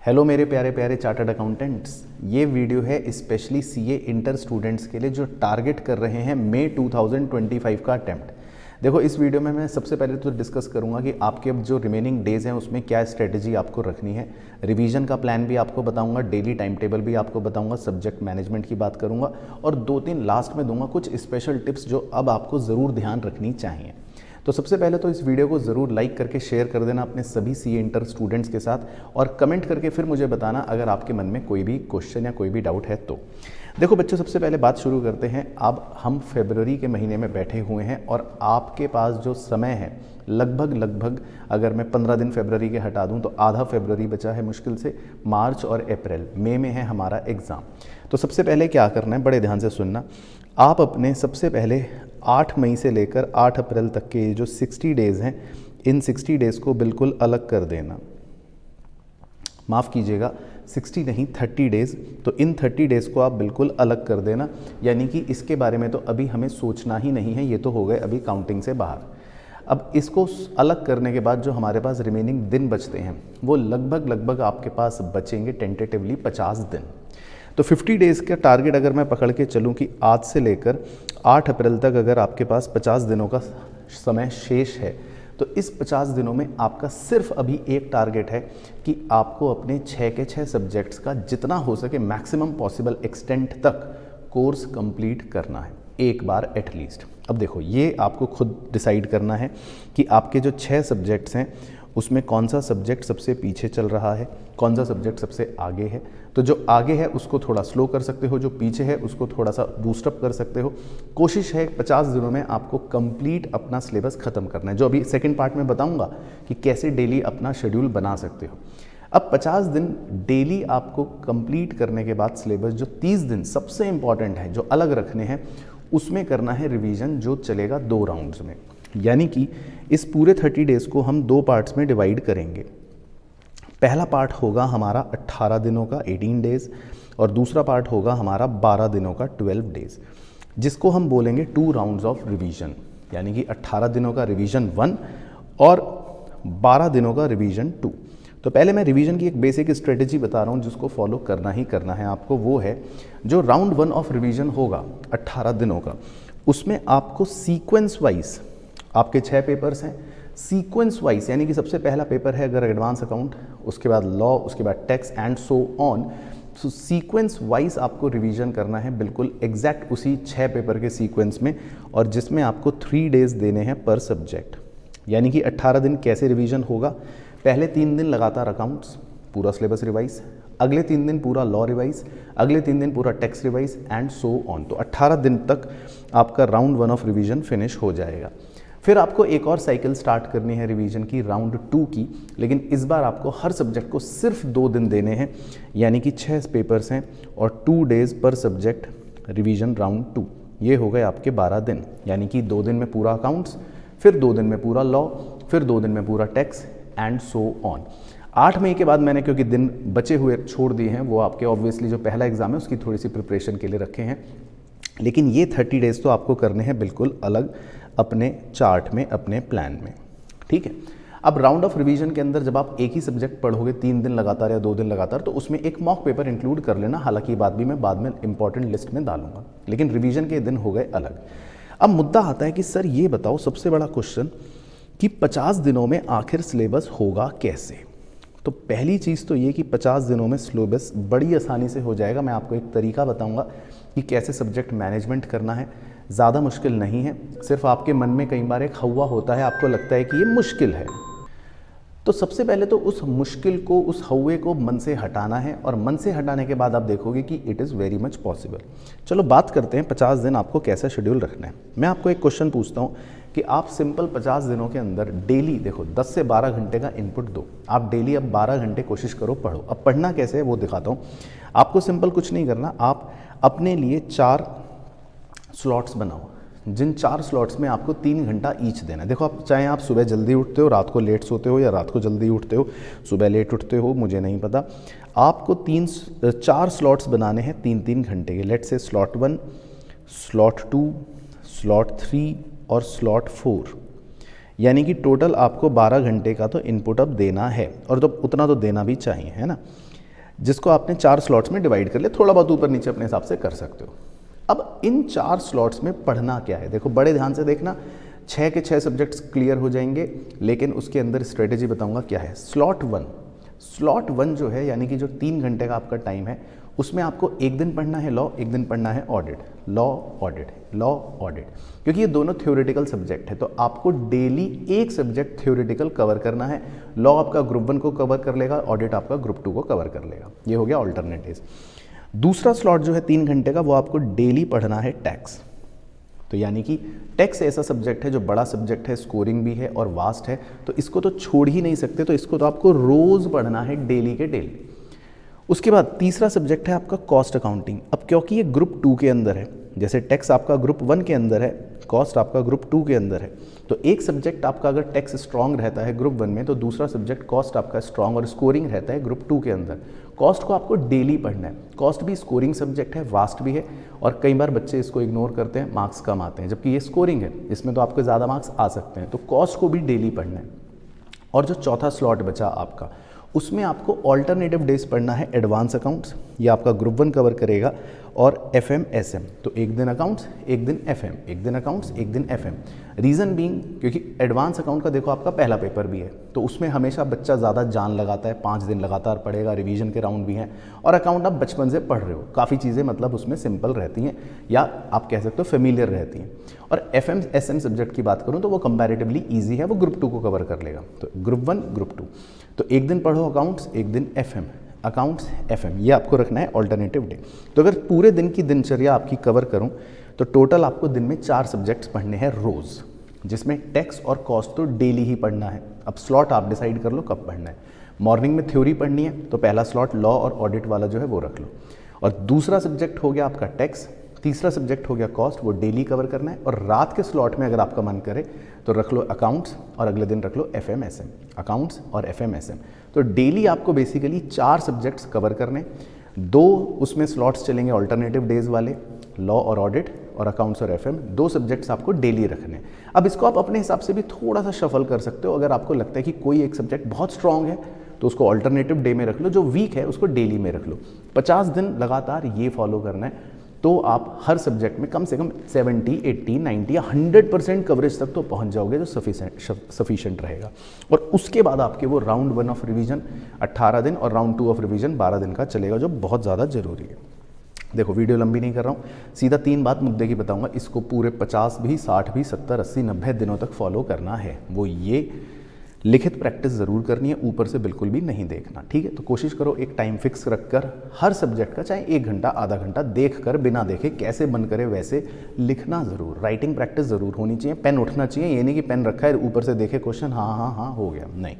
Hello मेरे प्यारे प्यारे चार्टर्ड अकाउंटेंट्स, ये वीडियो है स्पेशली सीए इंटर स्टूडेंट्स के लिए जो टारगेट कर रहे हैं मई 2025 का अटेम्प्ट। देखो, इस वीडियो में मैं सबसे पहले तो डिस्कस करूंगा कि आपके अब जो रिमेनिंग डेज़ हैं उसमें क्या स्ट्रेटजी आपको रखनी है। रिवीजन का प्लान भी आपको बताऊंगा, डेली टाइम टेबल भी आपको बताऊंगा, सब्जेक्ट मैनेजमेंट की बात करूंगा और 2-3 लास्ट में दूंगा कुछ स्पेशल टिप्स जो अब आपको ज़रूर ध्यान रखनी चाहिए। तो सबसे पहले तो इस वीडियो को ज़रूर लाइक करके शेयर कर देना अपने सभी सीए इंटर स्टूडेंट्स के साथ और कमेंट करके फिर मुझे बताना अगर आपके मन में कोई भी क्वेश्चन या कोई भी डाउट है तो। देखो बच्चों, सबसे पहले बात शुरू करते हैं। अब हम फरवरी के महीने में बैठे हुए हैं और आपके पास जो समय है लगभग अगर मैं 15 दिन फरवरी के हटा दूं तो आधा फरवरी बचा है मुश्किल से। मार्च और अप्रैल, मई में है हमारा एग्ज़ाम। तो सबसे पहले क्या करना है, बड़े ध्यान से सुनना। आप अपने सबसे पहले 8 मई से लेकर 8 अप्रैल तक के जो 60 डेज़ हैं, इन 60 डेज़ को बिल्कुल अलग कर देना। माफ़ कीजिएगा, 60 नहीं 30 डेज़। तो इन 30 डेज़ को आप बिल्कुल अलग कर देना, यानी कि इसके बारे में तो अभी हमें सोचना ही नहीं है, ये तो हो गए अभी काउंटिंग से बाहर। अब इसको अलग करने के बाद जो हमारे पास रिमेनिंग दिन बचते हैं वो लगभग आपके पास बचेंगे टेंटेटिवली 50 दिन। तो 50 डेज़ का टारगेट अगर मैं पकड़ के चलूँ कि आज से लेकर 8 अप्रैल तक अगर आपके पास 50 दिनों का समय शेष है तो इस 50 दिनों में आपका सिर्फ अभी एक टारगेट है कि आपको अपने 6 के 6 सब्जेक्ट्स का जितना हो सके मैक्सिमम पॉसिबल एक्सटेंट तक कोर्स कंप्लीट करना है, एक बार एटलीस्ट। अब देखो, ये आपको खुद डिसाइड करना है कि आपके जो 6 सब्जेक्ट्स हैं उसमें कौन सा सब्जेक्ट सबसे पीछे चल रहा है, कौन सा सब्जेक्ट सबसे आगे है। तो जो आगे है उसको थोड़ा स्लो कर सकते हो, जो पीछे है उसको थोड़ा सा बूस्टअप कर सकते हो। कोशिश है 50 दिनों में आपको कंप्लीट अपना सिलेबस ख़त्म करना है, जो अभी सेकंड पार्ट में बताऊंगा कि कैसे डेली अपना शेड्यूल बना सकते हो। अब 50 दिन डेली आपको कंप्लीट करने के बाद सिलेबस जो 30 दिन सबसे इंपॉर्टेंट है जो अलग रखने हैं, उसमें करना है रिवीजन जो चलेगा 2 राउंड्स में। यानी कि इस पूरे 30 डेज़ को हम 2 पार्ट्स में डिवाइड करेंगे। पहला पार्ट होगा हमारा 18 दिनों का 18 डेज़ और दूसरा पार्ट होगा हमारा 12 दिनों का 12 डेज़, जिसको हम बोलेंगे 2 राउंड्स ऑफ रिवीजन। यानी कि 18 दिनों का रिवीजन 1 और 12 दिनों का रिवीजन 2। तो पहले मैं रिवीजन की एक बेसिक स्ट्रेटेजी बता रहा हूँ जिसको फॉलो करना ही करना है आपको। वो है जो राउंड 1 ऑफ रिवीजन होगा 18 दिनों का, उसमें आपको सीक्वेंस वाइज आपके 6 पेपर्स हैं, सीक्वेंस वाइज यानी कि सबसे पहला पेपर है अगर एडवांस अकाउंट, उसके बाद लॉ, उसके बाद tax and so on. So sequence wise आपको रिवीजन करना है, बिल्कुल एग्जैक्ट उसी 6 पेपर के सीक्वेंस में, और जिसमें आपको 3 डेज़ देने हैं पर सब्जेक्ट। यानी कि 18 दिन कैसे रिवीजन होगा, पहले 3 दिन लगातार अकाउंट्स पूरा सिलेबस रिवाइज, अगले 3 दिन पूरा लॉ रिवाइज, अगले 3 दिन पूरा tax revise and so on. तो 18 दिन तक आपका राउंड 1 ऑफ रिवीजन फिनिश हो जाएगा। फिर आपको एक और साइकिल स्टार्ट करनी है रिवीजन की, राउंड 2 की, लेकिन इस बार आपको हर सब्जेक्ट को सिर्फ 2 दिन देने हैं। यानी कि 6 पेपर्स हैं और 2 डेज़ पर सब्जेक्ट रिवीजन राउंड 2। ये हो गए आपके 12 दिन। यानी कि 2 दिन में पूरा अकाउंट्स, फिर 2 दिन में पूरा लॉ, फिर 2 दिन में पूरा टैक्स एंड सो ऑन। 8 मई के बाद मैंने क्योंकि दिन बचे हुए छोड़ दिए हैं, वो आपके ऑब्वियसली जो पहला एग्जाम है उसकी थोड़ी सी प्रिपरेशन के लिए रखे हैं, लेकिन ये 30 डेज़ तो आपको करने हैं बिल्कुल अलग अपने चार्ट में, अपने प्लान में। ठीक है। अब राउंड ऑफ रिवीजन के अंदर जब आप एक ही सब्जेक्ट पढ़ोगे 3 दिन लगातार या 2 दिन लगातार, तो उसमें एक मॉक पेपर इंक्लूड कर लेना। हालांकि ये बात भी मैं बाद में इंपॉर्टेंट लिस्ट में डालूंगा, लेकिन रिवीजन के दिन हो गए अलग। अब मुद्दा आता है कि सर ये बताओ, सबसे बड़ा क्वेश्चन, कि 50 दिनों में आखिर सिलेबस होगा कैसे। तो पहली चीज़ तो ये कि 50 दिनों में सिलेबस बड़ी आसानी से हो जाएगा। मैं आपको एक तरीका बताऊंगा कि कैसे सब्जेक्ट मैनेजमेंट करना है। ज़्यादा मुश्किल नहीं है, सिर्फ आपके मन में कई बार एक हवा होता है, आपको लगता है कि ये मुश्किल है। तो सबसे पहले तो उस मुश्किल को, उस हवे को मन से हटाना है, और मन से हटाने के बाद आप देखोगे कि it is very much possible. चलो बात करते हैं 50 दिन आपको कैसा शेड्यूल रखना है। मैं आपको एक क्वेश्चन पूछता हूँ कि आप सिंपल 50 दिनों के अंदर डेली देखो 10 से 12 घंटे का इनपुट दो। आप डेली अब 12 घंटे कोशिश करो पढ़ो। अब पढ़ना कैसे है वो दिखाता हूँ आपको। सिंपल कुछ नहीं करना, आप अपने लिए 4 स्लॉट्स बनाओ, जिन 4 स्लॉट्स में आपको 3 घंटा ईच देना है। देखो, आप चाहे आप सुबह जल्दी उठते हो, रात को लेट सोते हो, या रात को जल्दी उठते हो, सुबह लेट उठते हो, मुझे नहीं पता, आपको 4 स्लॉट्स बनाने हैं 3-3 घंटे के। Let's say slot 1, slot 2, slot 3 और स्लॉट 4। यानी कि टोटल आपको 12 घंटे का तो इनपुट अब देना है, और तो उतना तो देना भी चाहिए, है ना। जिसको आपने 4 स्लॉट्स में डिवाइड कर लिया, थोड़ा बहुत ऊपर नीचे अपने हिसाब से कर सकते हो। अब इन 4 स्लॉट्स में पढ़ना क्या है, देखो बड़े ध्यान से देखना, 6 के 6 सब्जेक्ट्स क्लियर हो जाएंगे, लेकिन उसके अंदर स्ट्रेटेजी बताऊंगा क्या है। स्लॉट 1 जो है, यानी कि जो 3 घंटे का आपका टाइम है, उसमें आपको एक दिन पढ़ना है लॉ, एक दिन पढ़ना है ऑडिट, लॉ ऑडिट, क्योंकि ये दोनों थ्योरेटिकल सब्जेक्ट है, तो आपको डेली एक सब्जेक्ट थ्योरेटिकल कवर करना है। लॉ आपका ग्रुप 1 को कवर कर लेगा, ऑडिट आपका ग्रुप 2 को कवर कर लेगा। ये हो गया ऑल्टरनेट डेज। दूसरा स्लॉट जो है 3 घंटे का, वो आपको डेली पढ़ना है टैक्स। तो यानी कि टैक्स ऐसा सब्जेक्ट है जो बड़ा सब्जेक्ट है, स्कोरिंग भी है और वास्ट है, तो इसको तो छोड़ ही नहीं सकते, तो इसको तो आपको रोज़ पढ़ना है, डेली के डेली। उसके बाद तीसरा सब्जेक्ट है आपका कॉस्ट अकाउंटिंग। अब क्योंकि ये ग्रुप 2 के अंदर है, जैसे टैक्स आपका ग्रुप 1 के अंदर है, कॉस्ट आपका ग्रुप 2 के अंदर है, तो एक सब्जेक्ट आपका अगर टैक्स स्ट्रांग रहता है ग्रुप 1 में, तो दूसरा सब्जेक्ट कॉस्ट आपका स्ट्रांग और स्कोरिंग रहता है ग्रुप 2 के अंदर। कॉस्ट को आपको डेली पढ़ना है। कॉस्ट भी स्कोरिंग सब्जेक्ट है, वास्ट भी है, और कई बार बच्चे इसको इग्नोर करते हैं, मार्क्स कम आते हैं, जबकि ये स्कोरिंग है, इसमें तो आपको ज़्यादा मार्क्स आ सकते हैं। तो कॉस्ट को भी डेली पढ़ना है। और जो चौथा स्लॉट बचा आपका, उसमें आपको ऑल्टरनेटिव डेज पढ़ना है एडवांस अकाउंट्स, ये आपका ग्रुप 1 कवर करेगा, और FM SM, तो एक दिन अकाउंट्स एक दिन FM, एक दिन अकाउंट्स एक दिन FM। रीज़न बीइंग, क्योंकि एडवांस अकाउंट का देखो आपका पहला पेपर भी है, तो उसमें हमेशा बच्चा ज़्यादा जान लगाता है, 5 दिन लगातार पढ़ेगा, रिवीजन के राउंड भी हैं, और अकाउंट आप बचपन से पढ़ रहे हो, काफ़ी चीज़ें मतलब उसमें सिंपल रहती हैं, या आप कह सकते हो फेमिलियर रहती हैं। और FM SM सब्जेक्ट की बात करूँ तो वो कंपैरेटिवली ईजी है, वो ग्रुप 2 को कवर कर लेगा। तो ग्रुप 1 ग्रुप 2, तो एक दिन पढ़ो अकाउंट्स, एक दिन FM, अकाउंट्स FM, ये आपको रखना है ऑल्टरनेटिव डे। तो अगर पूरे दिन की दिनचर्या आपकी कवर करूं तो टोटल आपको दिन में 4 सब्जेक्ट्स पढ़ने हैं रोज़, जिसमें टैक्स और कॉस्ट तो डेली ही पढ़ना है। अब स्लॉट आप डिसाइड कर लो कब पढ़ना है। मॉर्निंग में थ्योरी पढ़नी है, तो पहला स्लॉट लॉ और ऑडिट वाला जो है वो रख लो, और दूसरा सब्जेक्ट हो गया आपका टैक्स, तीसरा सब्जेक्ट हो गया कॉस्ट, वो डेली कवर करना है। और रात के स्लॉट में अगर आपका मन करे तो रख लो अकाउंट्स, और अगले दिन रख लो FM SM, अकाउंट्स और FM SM। तो डेली आपको बेसिकली 4 सब्जेक्ट्स कवर करने, 2 उसमें स्लॉट्स चलेंगे ऑल्टरनेटिव डेज वाले, लॉ और ऑडिट, और अकाउंट्स और FM, 2 सब्जेक्ट्स आपको डेली रखने। अब इसको आप अपने हिसाब से भी थोड़ा सा शफल कर सकते हो। अगर आपको लगता है कि कोई एक सब्जेक्ट बहुत स्ट्रांग है तो उसको ऑल्टरनेटिव डे में रख लो, जो वीक है उसको डेली में रख लो। 50 दिन लगातार ये फॉलो करना है, तो आप हर सब्जेक्ट में कम से कम 70, 80, 90 या 100% कवरेज तक तो पहुंच जाओगे, जो सफिशिएंट रहेगा। और उसके बाद आपके वो राउंड 1 ऑफ रिवीजन 18 दिन और राउंड 2 ऑफ रिवीजन 12 दिन का चलेगा, जो बहुत ज़्यादा ज़रूरी है। देखो वीडियो लंबी नहीं कर रहा हूँ, सीधा 3 बात मुद्दे की बताऊँगा। इसको पूरे 50 भी, 60 भी, 70, 80, 90 दिनों तक फॉलो करना है। वो ये लिखित प्रैक्टिस ज़रूर करनी है, ऊपर से बिल्कुल भी नहीं देखना, ठीक है। तो कोशिश करो एक टाइम फिक्स रखकर हर सब्जेक्ट का, चाहे 1 घंटा आधा घंटा देख कर, बिना देखे कैसे मन करे वैसे लिखना ज़रूर। राइटिंग प्रैक्टिस ज़रूर होनी चाहिए, पेन उठना चाहिए, ये नहीं कि पेन रखा है ऊपर से देखे क्वेश्चन हाँ हो गया, नहीं।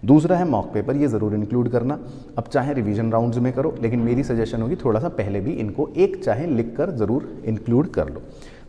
दूसरा है मॉक पेपर, ये ज़रूर इंक्लूड करना। अब चाहे रिवीजन राउंड्स में करो, लेकिन मेरी सजेशन होगी थोड़ा सा पहले भी इनको एक चाहे लिख कर ज़रूर इंक्लूड कर लो।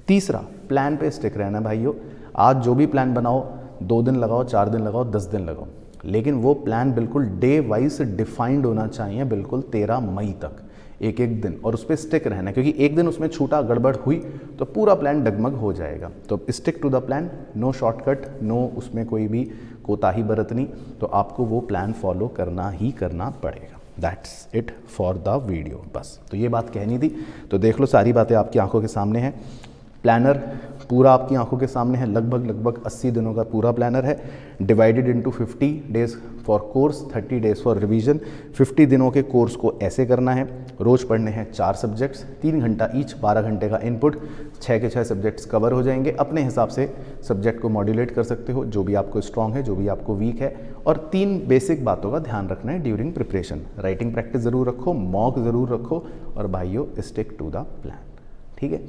तीसरा, प्लान पे स्टिक रहना भाइयों। आज जो भी प्लान बनाओ, 2 दिन लगाओ, 4 दिन लगाओ, 10 दिन लगाओ, लेकिन वो प्लान बिल्कुल डे वाइज डिफाइंड होना चाहिए, बिल्कुल 13 मई तक, एक एक दिन, और उस पर स्टिक रहना, क्योंकि एक दिन उसमें छूटा, गड़बड़ हुई तो पूरा प्लान डगमग हो जाएगा। तो stick to the plan, no shortcut, no उसमें कोई भी कोताही बरतनी, तो आपको वो प्लान फॉलो करना ही करना पड़ेगा। That's it for the video, बस तो ये बात कहनी थी। तो देख लो सारी बातें आपकी आंखों के सामने हैं। प्लानर पूरा आपकी आंखों के सामने है, लगभग 80 दिनों का पूरा प्लानर है, divided into 50 days for course, 30 days for revision. 50 दिनों के कोर्स को ऐसे करना है, रोज़ पढ़ने हैं 4 सब्जेक्ट्स, 3 घंटा ईच, 12 घंटे का इनपुट, 6 के 6 सब्जेक्ट्स कवर हो जाएंगे। अपने हिसाब से सब्जेक्ट को मॉड्यूलेट कर सकते हो, जो भी आपको स्ट्रॉन्ग है, जो भी आपको वीक है। और 3 बेसिक बातों का ध्यान रखना है ड्यूरिंग प्रिपरेशन। राइटिंग प्रैक्टिस ज़रूर रखो, मॉक ज़रूर रखो, और भाइयों स्टिक टू द प्लान, ठीक है।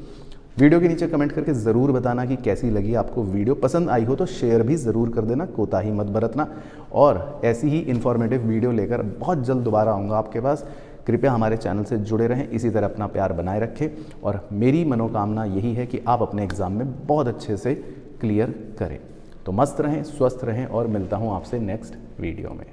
वीडियो के नीचे कमेंट करके ज़रूर बताना कि कैसी लगी आपको वीडियो। पसंद आई हो तो शेयर भी ज़रूर कर देना, कोताही मत बरतना। और ऐसी ही इन्फॉर्मेटिव वीडियो लेकर बहुत जल्द दोबारा आऊँगा आपके पास। कृपया हमारे चैनल से जुड़े रहें, इसी तरह अपना प्यार बनाए रखें, और मेरी मनोकामना यही है कि आप अपने एग्ज़ाम में बहुत अच्छे से क्लियर करें। तो मस्त रहें, स्वस्थ रहें, और मिलता हूँ आपसे नेक्स्ट वीडियो में।